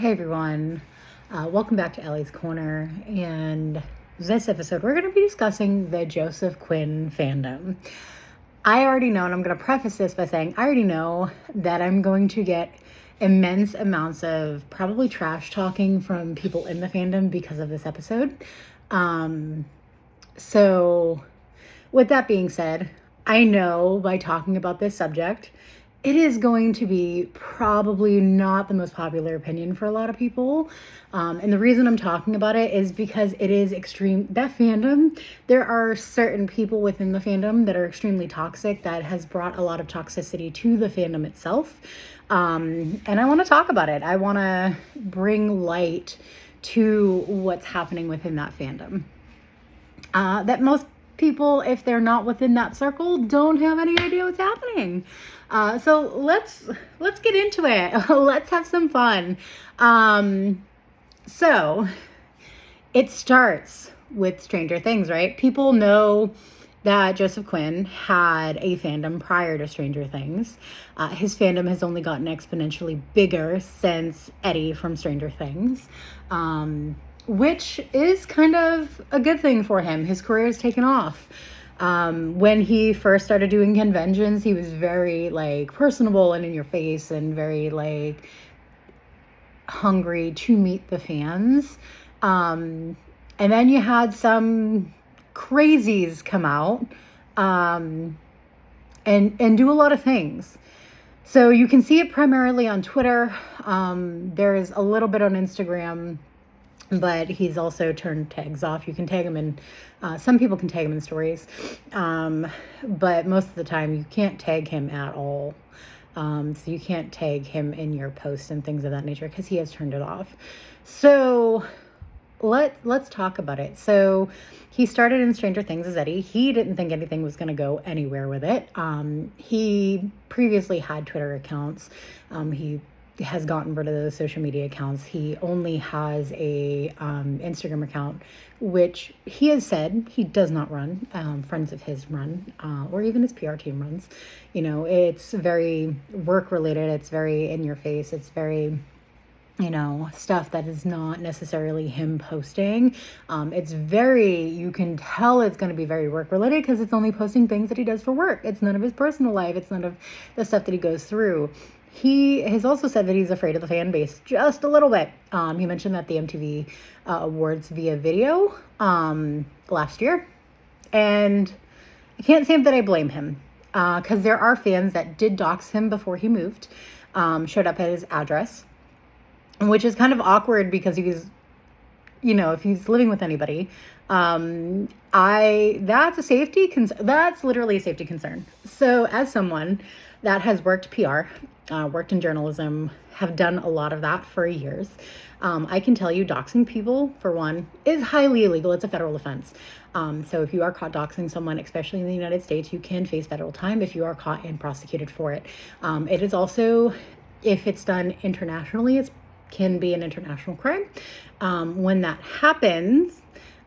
Hey everyone, welcome back to Ellie's Corner, and this episode we're going to be discussing the Joseph Quinn fandom. I already know, and I'm going to preface this by saying I already know that I'm going to get immense amounts of probably trash talking from people in the fandom because of this episode. So with that being said, I know by talking about this subject, it is going to be probably not the most popular opinion for a lot of people. And the reason I'm talking about it is because it is extreme. That fandom, there are certain people within the fandom that are extremely toxic that has brought a lot of toxicity to the fandom itself. And I want to talk about it. I want to bring light to what's happening within that fandom. That most people, if they're not within that circle, don't have any idea what's happening. So let's get into it. Let's have some fun. So it starts with Stranger Things, right? People know that Joseph Quinn had a fandom prior to Stranger Things. His fandom has only gotten exponentially bigger since Eddie from Stranger Things. Which is kind of a good thing for him. His career has taken off. When he first started doing conventions, he was very personable and in your face and very hungry to meet the fans. And then you had some crazies come out and do a lot of things. So you can see it primarily on Twitter. There's a little bit on Instagram, but he's also turned tags off. You can tag him in, some people can tag him in stories, but most of the time you can't tag him at all. So you can't tag him in your posts and things of that nature because he has turned it off. So let's talk about it. So he started in Stranger Things as Eddie. He didn't think anything was going to go anywhere with it. He previously had Twitter accounts. He has gotten rid of those social media accounts. He only has a Instagram account, which he has said he does not run. Friends of his run, or even his PR team runs. You know, it's very work related. It's very in your face. It's very, stuff that is not necessarily him posting. It's very, you can tell it's going to be very work related because it's only posting things that he does for work. It's none of his personal life. It's none of the stuff that he goes through. He has also said that he's afraid of the fan base just a little bit. He mentioned that the MTV Awards via video last year. And I can't say that I blame him because there are fans that did dox him before he moved, showed up at his address, which is kind of awkward because he was, if he's living with anybody, that's a safety concern. That's literally a safety concern. So as someone that has worked PR, worked in journalism, have done a lot of that for years, I can tell you doxing people, for one, is highly illegal. It's a federal offense. So if you are caught doxing someone, especially in the United States, you can face federal time if you are caught and prosecuted for it. It is also, if it's done internationally, it can be an international crime. When that happens,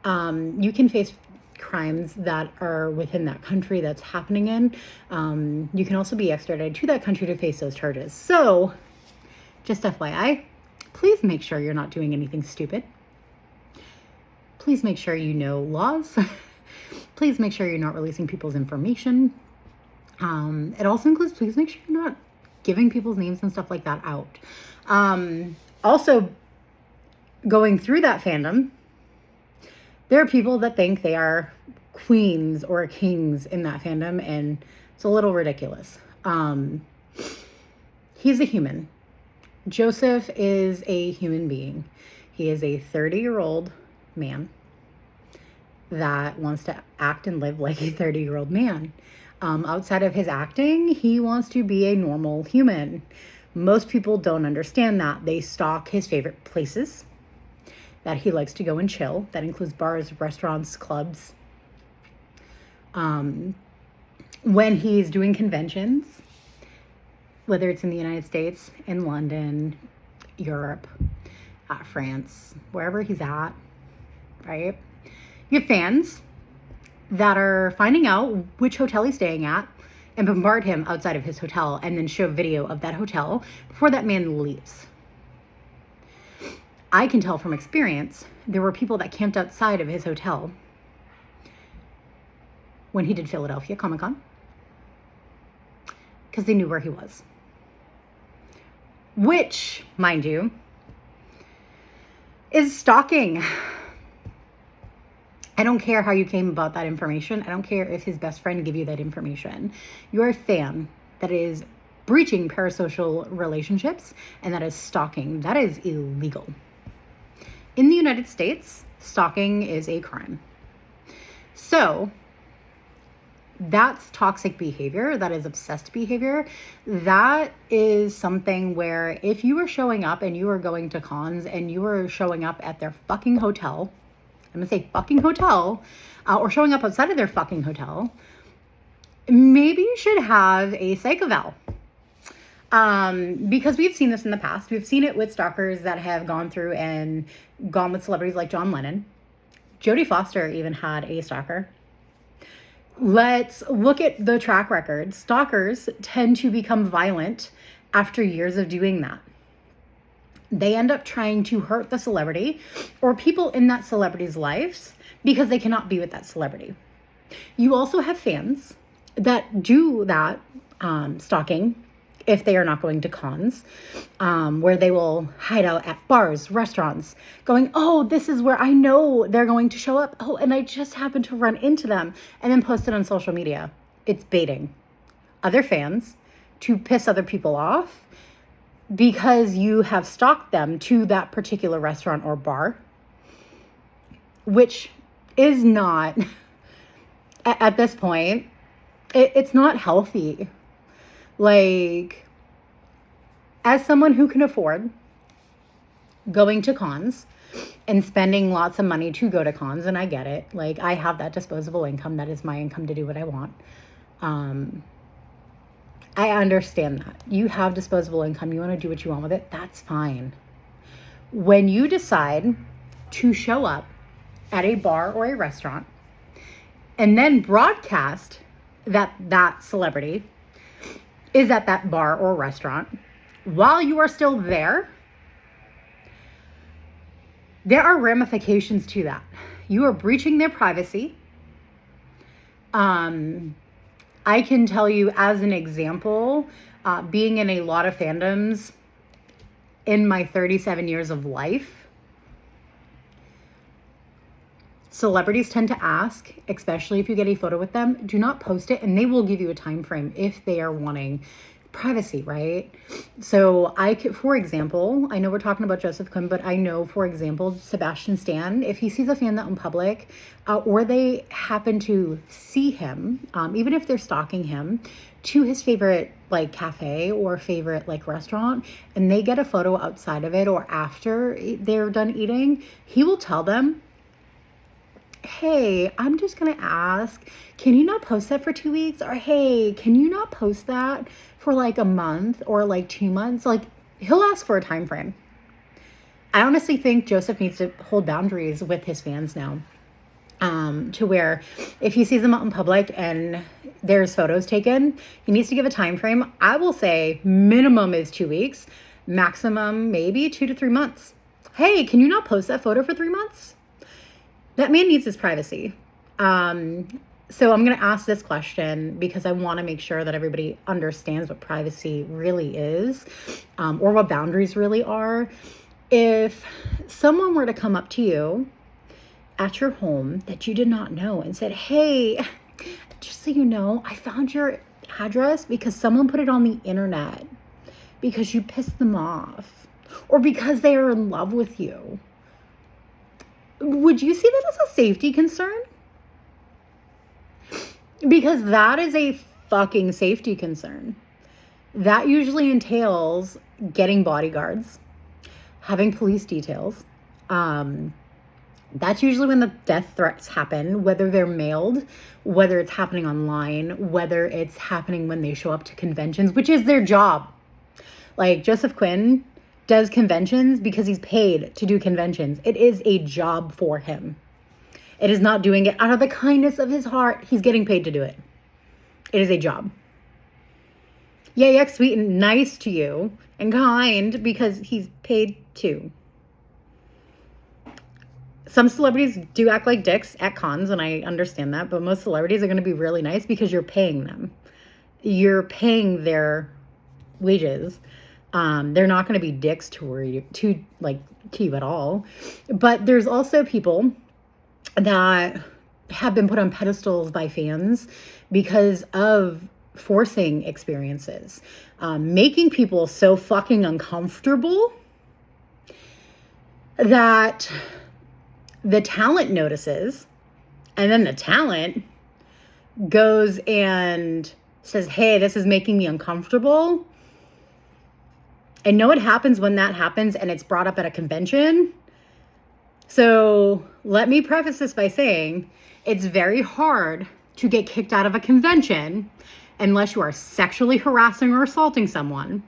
you can face crimes that are within that country that's happening in. You can also be extradited to that country to face those charges. So, just FYI, please make sure you're not doing anything stupid. Please make sure you know laws. Please make sure you're not releasing people's information. It also includes, please make sure you're not giving people's names and stuff like that out. Also, going through that fandom, there are people that think they are queens or kings in that fandom, and it's a little ridiculous. He's a human. Joseph is a human being. He is a 30-year-old man that wants to act and live like a 30-year-old man. Outside of his acting, he wants to be a normal human. Most people don't understand that. They stalk his favorite places that he likes to go and chill. That includes bars, restaurants, clubs. When he's doing conventions, whether it's in the United States, in London, Europe, France, wherever he's at, right? You have fans that are finding out which hotel he's staying at and bombard him outside of his hotel and then show video of that hotel before that man leaves. I can tell from experience, there were people that camped outside of his hotel when he did Philadelphia Comic Con because they knew where he was. Which, mind you, is stalking. I don't care how you came about that information. I don't care if his best friend gave you that information. You're a fan that is breaching parasocial relationships, and that is stalking. That is illegal. In the United States, stalking is a crime. So that's toxic behavior. That is obsessed behavior. That is something where if you are showing up and you are going to cons and you are showing up at their fucking hotel, I'm going to say fucking hotel, or showing up outside of their fucking hotel, maybe you should have a psych eval. Because we've seen this in the past. We've seen it with stalkers that have gone through and gone with celebrities like John Lennon. Jodie Foster even had a stalker. Let's look at the track record. Stalkers tend to become violent after years of doing that. They end up trying to hurt the celebrity or people in that celebrity's lives because they cannot be with that celebrity. You also have fans that do that stalking if they are not going to cons, where they will hide out at bars, restaurants, going, oh, this is where I know they're going to show up. Oh, and I just happened to run into them, and then post it on social media. It's baiting other fans to piss other people off because you have stalked them to that particular restaurant or bar, which is not, at this point, it's not healthy. Like, as someone who can afford going to cons and spending lots of money to go to cons, and I get it, like, I have that disposable income. That is my income to do what I want. I understand that. You have disposable income. You want to do what you want with it. That's fine. When you decide to show up at a bar or a restaurant and then broadcast that celebrity is at that bar or restaurant while you are still there, there are ramifications to that. You are breaching their privacy. I can tell you as an example, being in a lot of fandoms in my 37 years of life, celebrities tend to ask, especially if you get a photo with them, do not post it, and they will give you a time frame if they are wanting privacy, right? So for example, I know we're talking about Joseph Quinn, but I know, for example, Sebastian Stan, if he sees a fan that in public, or they happen to see him, even if they're stalking him, to his favorite like cafe or favorite like restaurant, and they get a photo outside of it or after they're done eating, he will tell them, hey, I'm just going to ask, can you not post that for 2 weeks? Or, hey, can you not post that for like a month or like 2 months? Like, he'll ask for a time frame. I honestly think Joseph needs to hold boundaries with his fans now, to where if he sees them out in public and there's photos taken, he needs to give a time frame. I will say minimum is 2 weeks, maximum maybe 2 to 3 months. Hey, can you not post that photo for 3 months? That man needs his privacy. So I'm going to ask this question because I want to make sure that everybody understands what privacy really is, or what boundaries really are. If someone were to come up to you at your home that you did not know and said, hey, just so you know, I found your address because someone put it on the internet because you pissed them off or because they are in love with you, would you see that as a safety concern? Because that is a fucking safety concern. That usually entails getting bodyguards, having police details. That's usually when the death threats happen, whether they're mailed, whether it's happening online, whether it's happening when they show up to conventions, which is their job. Like Joseph Quinn does conventions because he's paid to do conventions. It is a job for him. It is not doing it out of the kindness of his heart. He's getting paid to do it. It is a job. Yeah, yeah, sweet and nice to you and kind because he's paid to. Some celebrities do act like dicks at cons, and I understand that, but most celebrities are going to be really nice because you're paying them. You're paying their wages. They're not going to be dicks to you at all. But there's also people that have been put on pedestals by fans because of forcing experiences, making people so fucking uncomfortable that the talent notices, and then the talent goes and says, hey, this is making me uncomfortable. And know what happens when that happens and it's brought up at a convention? So let me preface this by saying it's very hard to get kicked out of a convention unless you are sexually harassing or assaulting someone,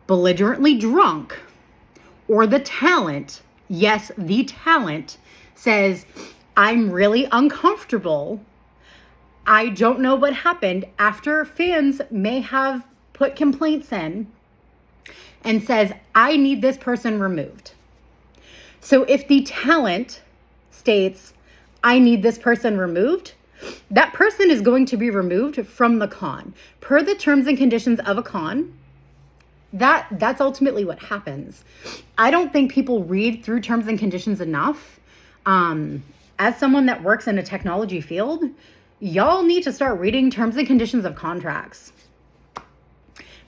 belligerently drunk, or the talent, yes, the talent, says, I'm really uncomfortable. I don't know what happened, after fans may have put complaints in and says, I need this person removed. So if the talent states, I need this person removed, that person is going to be removed from the con. Per the terms and conditions of a con, that's ultimately what happens. I don't think people read through terms and conditions enough. As someone that works in a technology field, y'all need to start reading terms and conditions of contracts.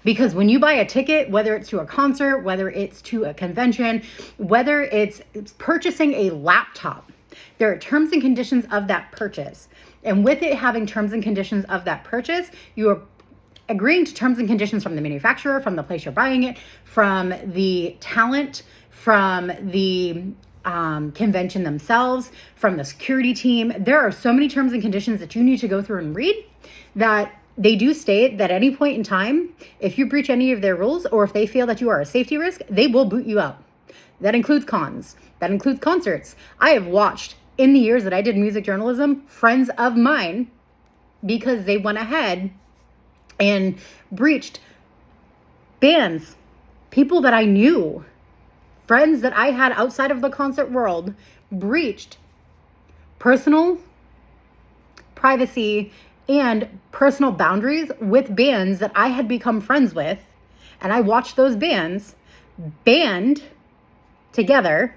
Because when you buy a ticket, whether it's to a concert, whether it's to a convention, whether it's purchasing a laptop, there are terms and conditions of that purchase. And with it having terms and conditions of that purchase, you are agreeing to terms and conditions from the manufacturer, from the place you're buying it, from the talent, from the convention themselves, from the security team. There are so many terms and conditions that you need to go through and read, that they do state that at any point in time, if you breach any of their rules, or if they feel that you are a safety risk, they will boot you out. That includes cons. That includes concerts. I have watched, in the years that I did music journalism, friends of mine, because they went ahead and breached bands, people that I knew, friends that I had outside of the concert world, breached personal privacy and personal boundaries with bands that I had become friends with. And I watched those bands band together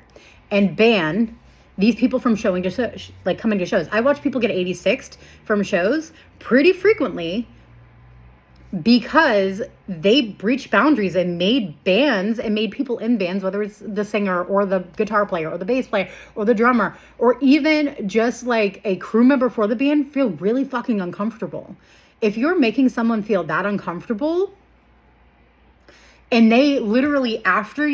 and ban these people from showing to shows, like coming to shows. I watch people get 86'd from shows pretty frequently because they breached boundaries and made bands and made people in bands, whether it's the singer or the guitar player or the bass player or the drummer, or even just like a crew member for the band, feel really fucking uncomfortable. If you're making someone feel that uncomfortable, and they literally, after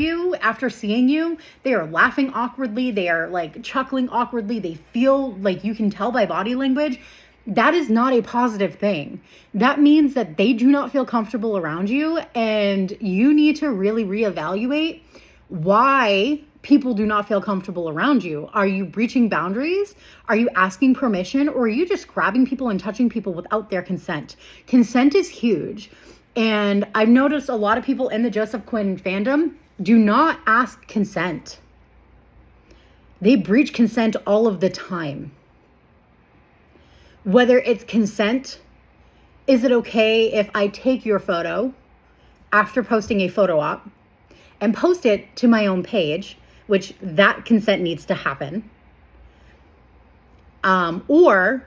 seeing you, they are laughing awkwardly, they are like chuckling awkwardly, they feel like, you can tell by body language, that is not a positive thing. That means that they do not feel comfortable around you, and you need to really reevaluate why people do not feel comfortable around you. Are you breaching boundaries? Are you asking permission? Or are you just grabbing people and touching people without their consent? Consent is huge. And I've noticed a lot of people in the Joseph Quinn fandom do not ask consent. They breach consent all of the time. Whether it's consent, is it okay if I take your photo after posting a photo op and post it to my own page, which that consent needs to happen? Or,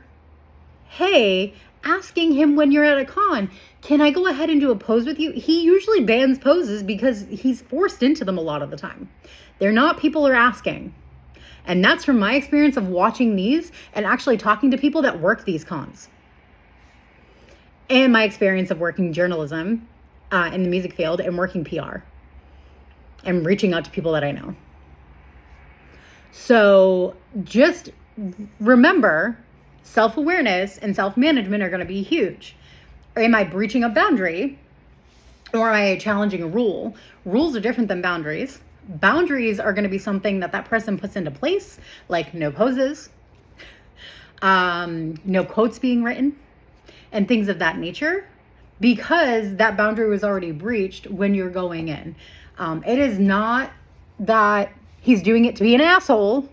hey, asking him when you're at a con, can I go ahead and do a pose with you? He usually bans poses because he's forced into them a lot of the time. They're not people are asking. And that's from my experience of watching these and actually talking to people that work these cons. And my experience of working journalism in the music field and working PR and reaching out to people that I know. So just remember, self-awareness and self-management are going to be huge. Am I breaching a boundary, or am I challenging a rule? Rules are different than boundaries. Boundaries are going to be something that person puts into place, like no poses, no quotes being written, and things of that nature, because that boundary was already breached when you're going in. It is not that he's doing it to be an asshole.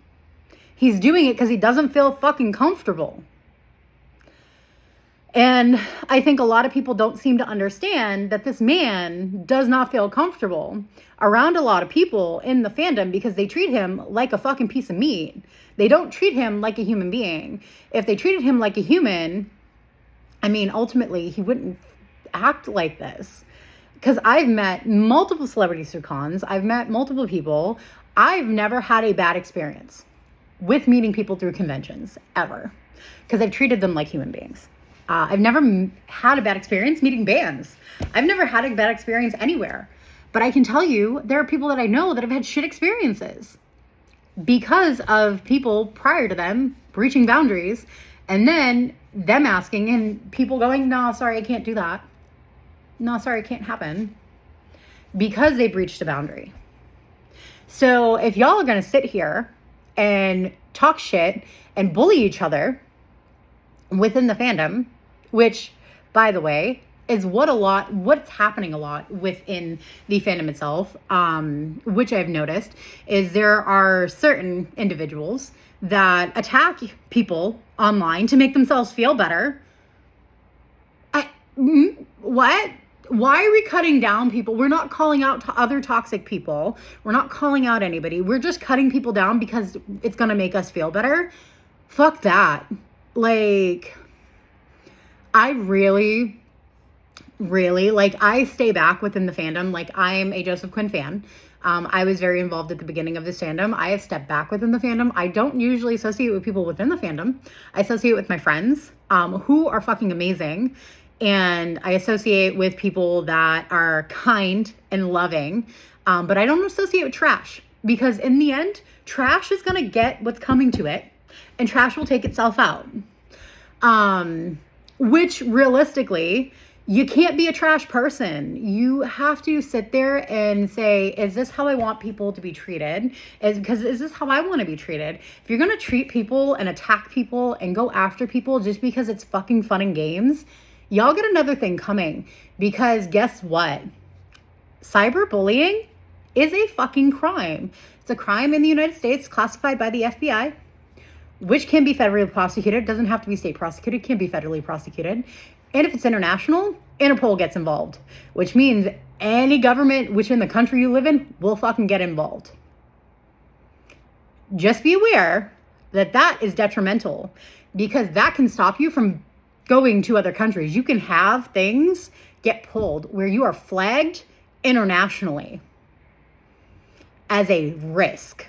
He's doing it because he doesn't feel fucking comfortable. And I think a lot of people don't seem to understand that this man does not feel comfortable around a lot of people in the fandom because they treat him like a fucking piece of meat. They don't treat him like a human being. If they treated him like a human, I mean, ultimately, he wouldn't act like this. Because I've met multiple celebrities through cons. I've met multiple people. I've never had a bad experience with meeting people through conventions, ever. Because I've treated them like human beings. I've never had a bad experience meeting bands. I've never had a bad experience anywhere. But I can tell you, there are people that I know that have had shit experiences because of people prior to them breaching boundaries and then them asking and people going, no, sorry, I can't do that. No, sorry, it can't happen. Because they breached a boundary. So if y'all are going to sit here and talk shit and bully each other within the fandom, which, by the way, is what's happening a lot within the fandom itself, which I've noticed, is there are certain individuals that attack people online to make themselves feel better. What? Why are we cutting down people? We're not calling out to other toxic people. We're not calling out anybody. We're just cutting people down because it's going to make us feel better. Fuck that. Like, I really, I stay back within the fandom. Like, I'm a Joseph Quinn fan. I was very involved at the beginning of this fandom. I have stepped back within the fandom. I don't usually associate with people within the fandom. I associate with my friends, who are fucking amazing. And I associate with people that are kind and loving. But I don't associate with trash. Because in the end, trash is going to get what's coming to it. And trash will take itself out. Which realistically, you can't be a trash person. You have to sit there and say, is this how I want people to be treated? Is this how I want to be treated? If you're going to treat people and attack people and go after people just because it's fucking fun and games, y'all get another thing coming. Because guess what? Cyberbullying is a fucking crime. It's a crime in the United States classified by the FBI, which can be federally prosecuted. It doesn't have to be state prosecuted. It can be federally prosecuted. And if it's international, Interpol gets involved, which means any government within the country you live in will fucking get involved. Just be aware that that is detrimental because that can stop you from going to other countries. You can have things get pulled where you are flagged internationally as a risk.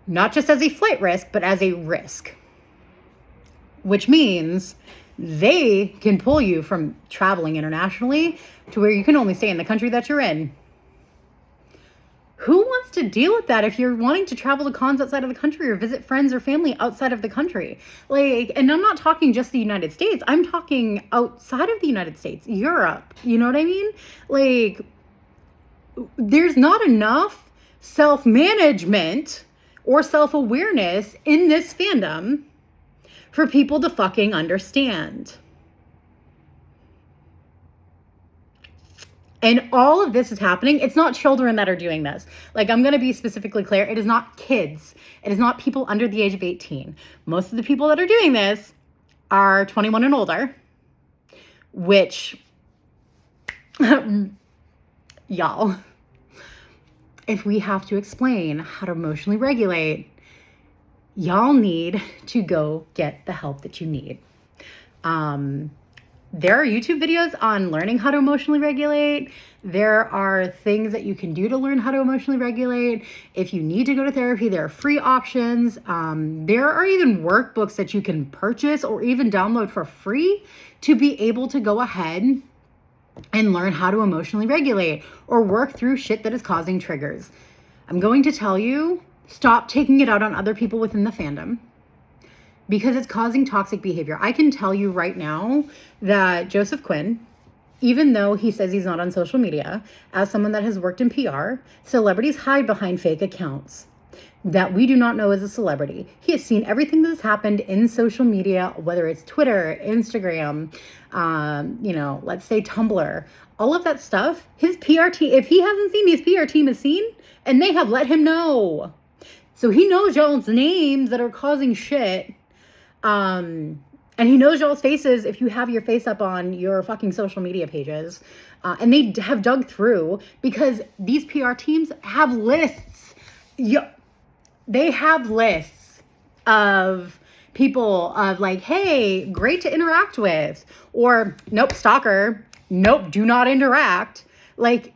Not just as a flight risk, but as a risk. Which means they can pull you from traveling internationally to where you can only stay in the country that you're in. Who wants to deal with that if you're wanting to travel to cons outside of the country or visit friends or family outside of the country? Like, and I'm not talking just the United States. I'm talking outside of the United States, Europe. You know what I mean? Like, there's not enough self-management or self-awareness in this fandom for people to fucking understand. And all of this is happening. It's not children that are doing this. Like, I'm going to be specifically clear. It is not kids. It is not people under the age of 18. Most of the people that are doing this are 21 and older, which, y'all, if we have to explain how to emotionally regulate, y'all need to go get the help that you need. There are YouTube videos on learning how to emotionally regulate. There are things that you can do to learn how to emotionally regulate. If you need to go to therapy, there are free options. There are even workbooks that you can purchase or even download for free to be able to go ahead and learn how to emotionally regulate or work through shit that is causing triggers. I'm going to tell you, stop taking it out on other people within the fandom because it's causing toxic behavior. I can tell you right now that Joseph Quinn, even though he says he's not on social media, as someone that has worked in PR, celebrities hide behind fake accounts that we do not know as a celebrity. He has seen everything that has happened in social media, whether it's Twitter, Instagram, let's say Tumblr, all of that stuff. His PR team, if he hasn't seen, his PR team has seen, and they have let him know. So he knows y'all's names that are causing shit. And he knows y'all's faces if you have your face up on your fucking social media pages. And they have dug through because these PR teams have lists. They have lists of people of like, hey, great to interact with. Or, nope, stalker. Nope, do not interact. Like,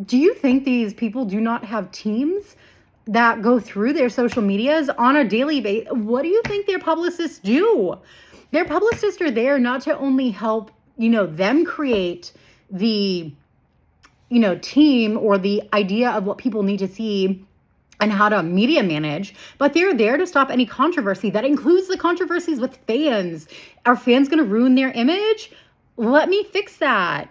do you think these people do not have teams that go through their social medias on a daily basis? What do you think their publicists do? Their publicists are there not to only help, them create the, team or the idea of what people need to see and how to media manage, but they're there to stop any controversy. That includes the controversies with fans. Are fans going to ruin their image? Let me fix that.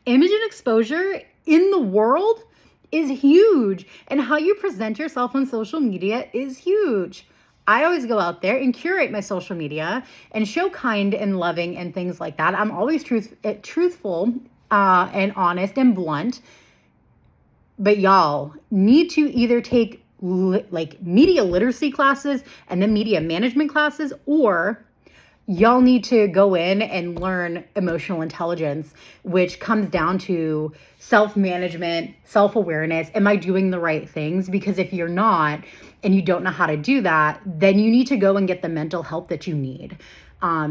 Image and exposure in the world is huge. And how you present yourself on social media is huge. I always go out there and curate my social media and show kind and loving and things like that. I'm always truthful and honest and blunt. But y'all need to either take media literacy classes and then media management classes, or y'all need to go in and learn emotional intelligence, which comes down to self-management, self-awareness. Am I doing the right things? Because if you're not, and you don't know how to do that, then you need to go and get the mental help that you need.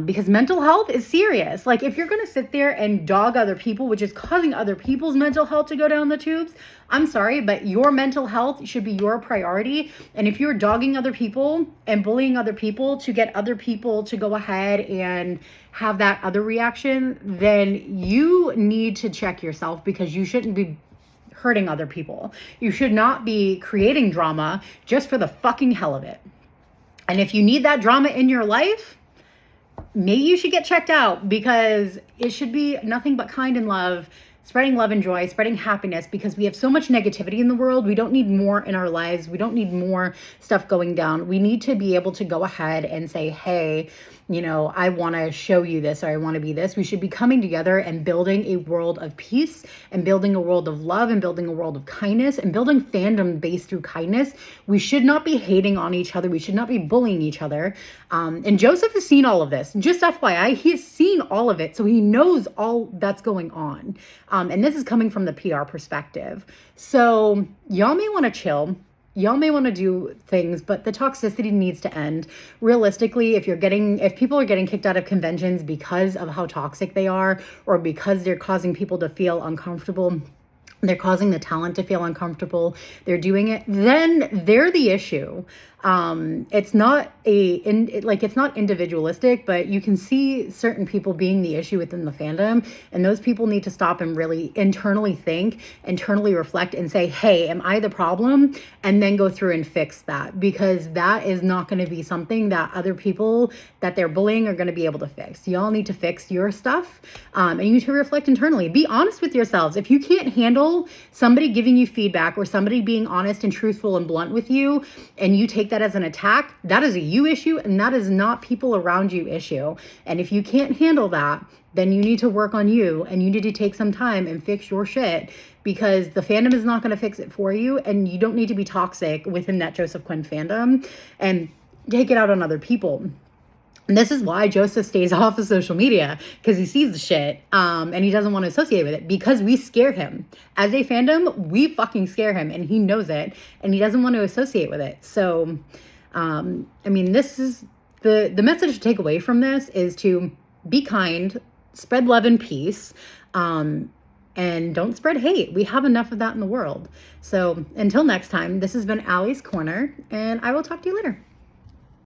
Because mental health is serious. Like, if you're going to sit there and dog other people, which is causing other people's mental health to go down the tubes, I'm sorry, but your mental health should be your priority. And if you're dogging other people and bullying other people to get other people to go ahead and have that other reaction, then you need to check yourself, because you shouldn't be hurting other people. You should not be creating drama just for the fucking hell of it. And if you need that drama in your life, maybe you should get checked out, because it should be nothing but kind and love, spreading love and joy, spreading happiness, because we have so much negativity in the world. We don't need more in our lives. We don't need more stuff going down. We need to be able to go ahead and say, hey, I want to show you this, or I want to be this. We should be coming together and building a world of peace, and building a world of love, and building a world of kindness, and building fandom based through kindness. We should not be hating on each other. We should not be bullying each other. And Joseph has seen all of this. Just FYI, he's seen all of it. So he knows all that's going on. And this is coming from the PR perspective. So y'all may want to chill. Y'all may want to do things, but the toxicity needs to end. Realistically, if people are getting kicked out of conventions because of how toxic they are, or because they're causing people to feel uncomfortable, they're causing the talent to feel uncomfortable, they're doing it, then they're the issue. It's not it's not individualistic, but you can see certain people being the issue within the fandom, and those people need to stop and really internally think, internally reflect, and say, hey, am I the problem? And then go through and fix that, because that is not going to be something that other people that they're bullying are going to be able to fix. Y'all need to fix your stuff, and you need to reflect internally. Be honest with yourselves. If you can't handle somebody giving you feedback, or somebody being honest and truthful and blunt with you, and you take that as an attack, that is a you issue, and that is not people around you issue. And if you can't handle that, then you need to work on you, and you need to take some time and fix your shit, because the fandom is not going to fix it for you, and you don't need to be toxic within that Joseph Quinn fandom and take it out on other people. And this is why Joseph stays off of social media, because he sees the shit, and he doesn't want to associate with it, because we scare him. As a fandom, we fucking scare him, and he knows it, and he doesn't want to associate with it. So, this is the message to take away from this is to be kind, spread love and peace, and don't spread hate. We have enough of that in the world. So until next time, this has been Allie's Corner, and I will talk to you later.